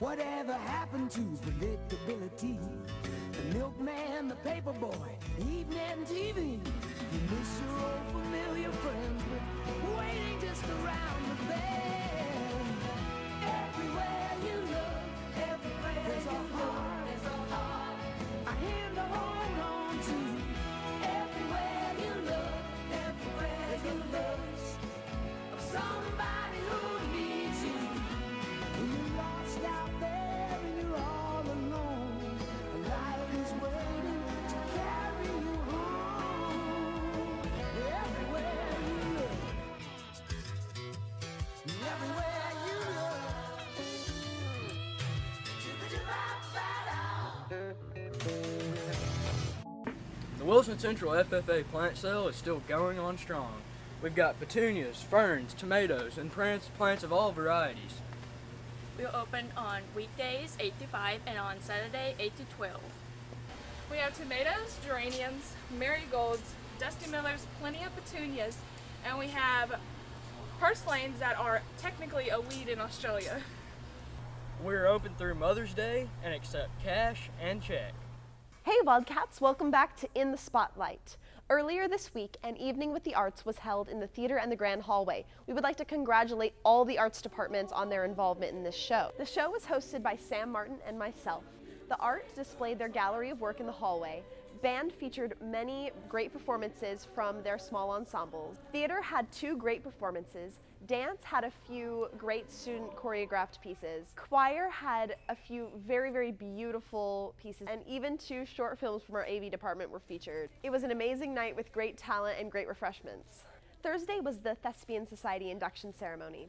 Whatever happened to predictability? The milkman, the paper boy, evening TV. You miss your old familiar friends, but waiting just around the bend. Everywhere you look, everywhere there's a heart, a hand to hold on to. Everywhere you look, everywhere you look, of somebody who needs you. When you're lost out there and you're all alone, a life is waiting to carry you home. Everywhere you look, everywhere you look. The Wilson Central FFA plant sale is still going on strong. We've got petunias, ferns, tomatoes, and plants of all varieties. We're open on weekdays 8 to 5 and on Saturday 8 to 12. We have tomatoes, geraniums, marigolds, Dusty Millers, plenty of petunias, and we have purslanes that are technically a weed in Australia. We're open through Mother's Day and accept cash and check. Hey Wildcats, welcome back to In the Spotlight. Earlier this week, an evening with the arts was held in the theater and the grand hallway. We would like to congratulate all the arts departments on their involvement in this show. The show was hosted by Sam Martin and myself. The art displayed their gallery of work in the hallway. Band featured many great performances from their small ensembles. Theater had 2 great performances. Dance had a few great student choreographed pieces. Choir had a few very, very beautiful pieces, and even 2 short films from our AV department were featured. It was an amazing night with great talent and great refreshments. Thursday was the Thespian Society induction ceremony.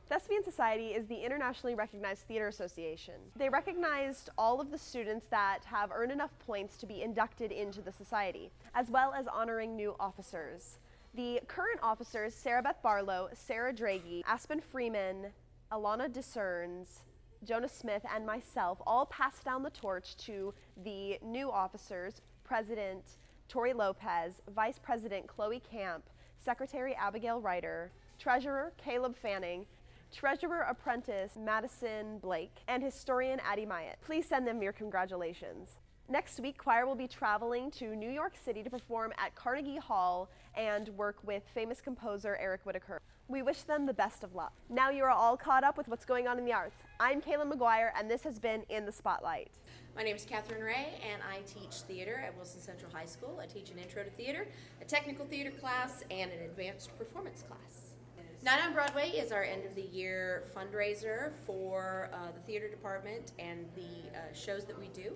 Thespian Society is the internationally recognized theater association. They recognized all of the students that have earned enough points to be inducted into the society, as well as honoring new officers. The current officers, Sarah Beth Barlow, Sarah Draghi, Aspen Freeman, Alana Discerns, Jonah Smith, and myself all passed down the torch to the new officers, President Tori Lopez, Vice President Chloe Camp, Secretary Abigail Ryder, Treasurer Caleb Fanning, Treasurer Apprentice Madison Blake, and Historian Addie Myatt. Please send them your congratulations. Next week, choir will be traveling to New York City to perform at Carnegie Hall and work with famous composer Eric Whitacre. We wish them the best of luck. Now you are all caught up with what's going on in the arts. I'm Kayla McGuire, and this has been In the Spotlight. My name is Catherine Ray, and I teach theater at Wilson Central High School. I teach an intro to theater, a technical theater class, and an advanced performance class. Night on Broadway is our end of the year fundraiser for the theater department and the shows that we do.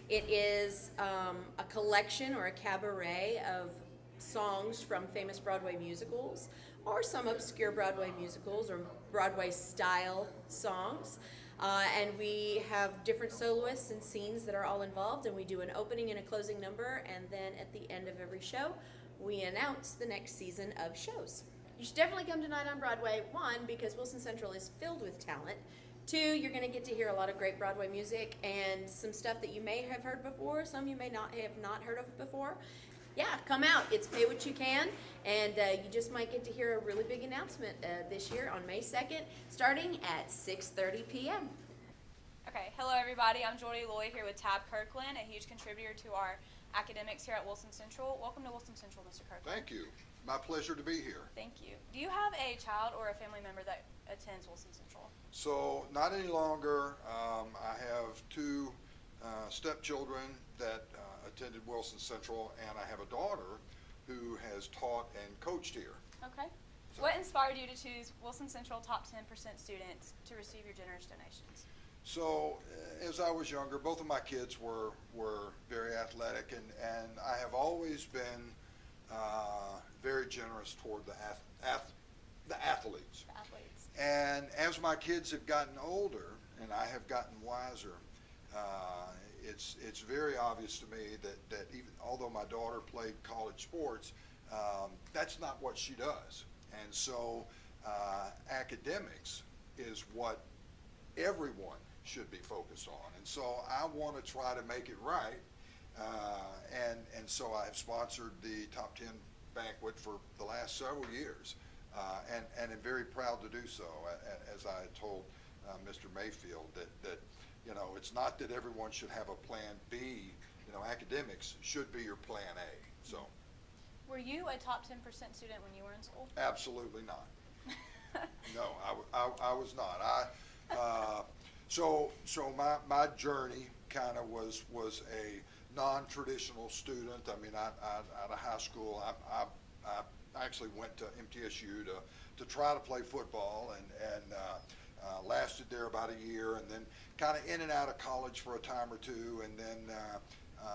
It is a collection or a cabaret of songs from famous Broadway musicals or some obscure Broadway musicals or Broadway style songs. And we have different soloists and scenes that are all involved, and we do an opening and a closing number, and then at the end of every show we announce the next season of shows. You should definitely come to Night on Broadway, 1, because Wilson Central is filled with talent. 2, you're going to get to hear a lot of great Broadway music and some stuff that you may have heard before, some you may not have heard of before. Yeah, come out. It's pay what you can, and you just might get to hear a really big announcement this year on May 2nd, starting at 6:30 p.m. Okay, hello everybody. I'm Jordy Loy here with Tab Kirkland, a huge contributor to our academics here at Wilson Central. Welcome to Wilson Central, Mr. Kirkland. Thank you. My pleasure to be here. Thank you. Do you have a child or a family member that attends Wilson Central? So, not any longer. I have 2 stepchildren that attended Wilson Central, and I have a daughter who has taught and coached here. Okay. So, what inspired you to choose Wilson Central top 10% students to receive your generous donations? So, as I was younger, both of my kids were very athletic, and I have always been very generous toward the athletes. And as my kids have gotten older and I have gotten wiser, it's very obvious to me that even although my daughter played college sports, that's not what she does. And so academics is what everyone should be focused on. And so I want to try to make it right. And so I've sponsored the Top 10 banquet for the last several years, and am very proud to do so. As I had told Mr. Mayfield, that it's not that everyone should have a plan B. Academics should be your plan A. So. Were you a top 10% student when you were in school? Absolutely not. No, I was not. So my journey kind of was a non-traditional student. I mean, out of high school, I actually went to MTSU to try to play football, and lasted there about a year, and then kind of in and out of college for a time or two, and then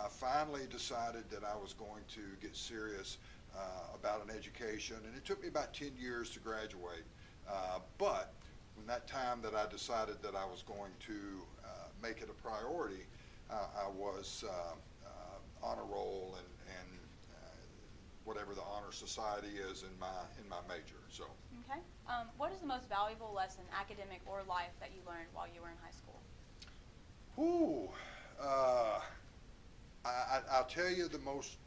finally decided that I was going to get serious about an education, and it took me about 10 years to graduate. But from that time that I decided that I was going to make it a priority, I was honor roll and whatever the honor society is in my major. So. Okay. What is the most valuable lesson, academic or life, that you learned while you were in high school? I'll tell you the most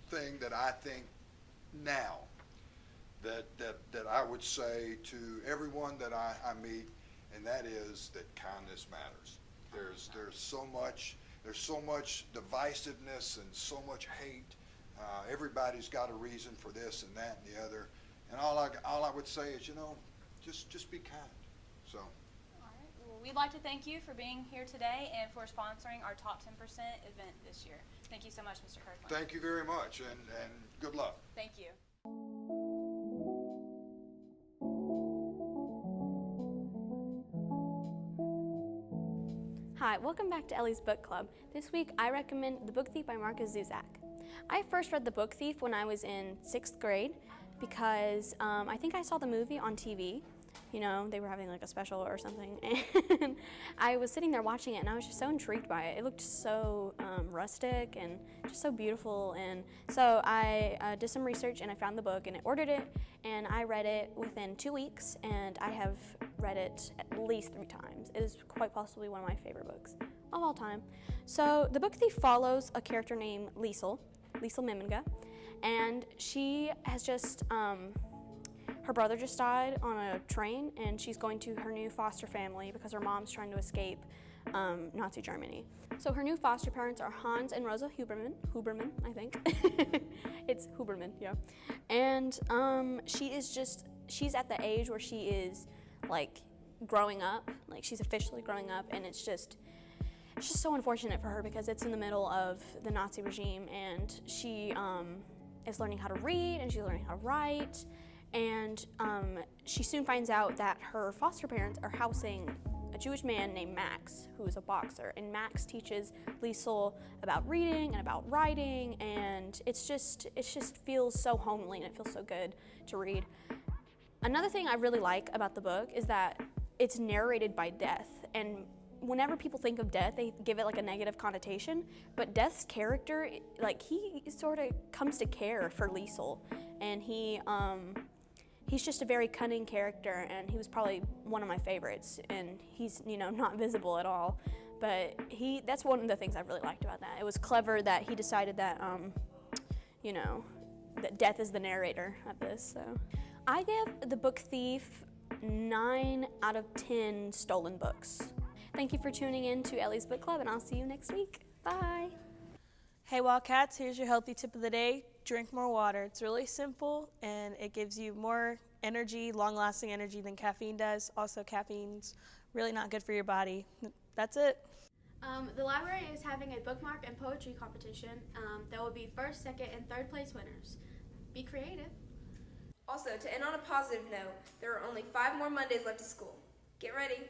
thing that I think now that I would say to everyone that I meet, and that is that kindness matters. There's so much divisiveness and so much hate. Everybody's got a reason for this and that and the other, and all I would say is, just be kind. So. All right. Well, we'd like to thank you for being here today and for sponsoring our Top 10% event this year. Thank you so much, Mr. Kirkland. Thank you very much, and good luck. Thank you. Hi, welcome back to Ellie's Book Club. This week I recommend The Book Thief by Marcus Zusak. I first read The Book Thief when I was in 6th grade because I think I saw the movie on TV. They were having like a special or something, and I was sitting there watching it, and I was just so intrigued by it. It looked so rustic and just so beautiful, and so I did some research, and I found the book, and I ordered it, and I read it within 2 weeks, and I have read it at least 3 times. It is quite possibly one of my favorite books of all time. So The Book Thief follows a character named Liesel Mimiga, and she has just her brother just died on a train, and she's going to her new foster family because her mom's trying to escape Nazi Germany. So her new foster parents are Hans and Rosa Huberman, I think. It's Huberman, yeah. And she's at the age where she is like growing up, like she's officially growing up, and it's just so unfortunate for her because it's in the middle of the Nazi regime, and she is learning how to read and she's learning how to write. And she soon finds out that her foster parents are housing a Jewish man named Max, who is a boxer. And Max teaches Liesel about reading and about writing, and it just feels so homely and it feels so good to read. Another thing I really like about the book is that it's narrated by Death. And whenever people think of Death, they give it like a negative connotation. But Death's character, like he sort of comes to care for Liesel, and he's just a very cunning character, and he was probably one of my favorites, and he's, not visible at all, but that's one of the things I really liked about that. It was clever that he decided that, that Death is the narrator of this, so. I give The Book Thief 9 out of 10 stolen books. Thank you for tuning in to Ellie's Book Club, and I'll see you next week. Bye. Hey Wildcats, here's your healthy tip of the day. Drink more water. It's really simple, and it gives you more energy, long-lasting energy than caffeine does. Also, caffeine's really not good for your body. That's it. The library is having a bookmark and poetry competition. There will be first, second, and third place winners. Be creative. Also, to end on a positive note, there are only 5 more Mondays left of school. Get ready.